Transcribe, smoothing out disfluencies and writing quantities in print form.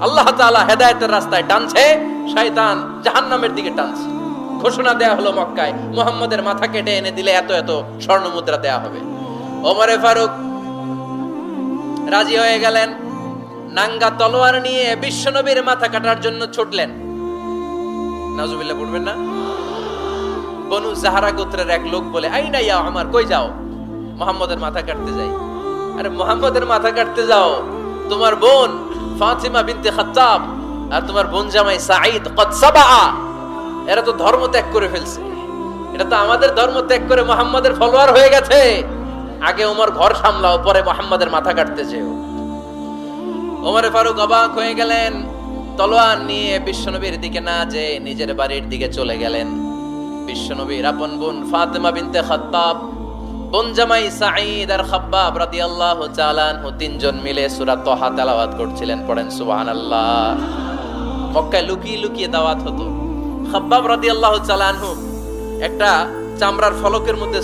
আল্লাহ তাআলা হেদায়েতের রাস্তায় টানছে, শয়তান জাহান্নামের দিকে টানছে। ঘোষণা দেয়া হলো মক্কায়, মুহাম্মদের মাথা কেটে এনে দিলে এত এত স্বর্ণ মুদ্রা দেয়া হবে। ওমরে ফারুক রাজি হয়ে গেলেন। নাঙ্গা তলোয়ার নিয়ে বিশ্বনবীর মাথা কাটার জন্য ছুটলেন। নাউজুবিল্লাহ পড়বেন না? বনু জাহরা গোত্রের এক লোক বলে, আইনা ইয়া আমার, কই যাও? মুহাম্মদের মাথা কাটতে যাই। আরে মুহাম্মদের মাথা কাটতে যাও? তোমার বোন ফাতিমা বিনতে খাত্তাব আর তোমার বোন জামাই সাঈদ কদ সাবা, এরা তো ধর্ম ত্যাগ করে ফেলছে। এটা তো আমাদের ধর্ম ত্যাগ করে মুহাম্মদের ফলোয়ার হয়ে গেছে। আগে ওমর ঘর সামলাও, পরে মুহাম্মদের মাথা কাটতে যেও। ওমর ফারুক অবাক হয়ে গেলেন। তলোয়ার নিয়ে বিশ্বনবীর দিকে না যে নিজের বাড়ির দিকে চলে গেলেন। বিশ্বনবীর আপন বোন ফাতিমা বিনতে খাত্তাব, বোন জামাই সাঈদ আর খাব্বাব রাদিয়াল্লাহু তাআলা আনহু তিনজন মিলে সূরা তাহা তেলাওয়াত করছিলেন। পড়েন সুবহানাল্লাহ। মক্কায় লুকিয়ে লুকিয়ে দাওয়াত হতো। খাব্বাব রাদিয়াল্লাহু তাআলা আনহু একটা চামড়ার ফলকের মধ্যে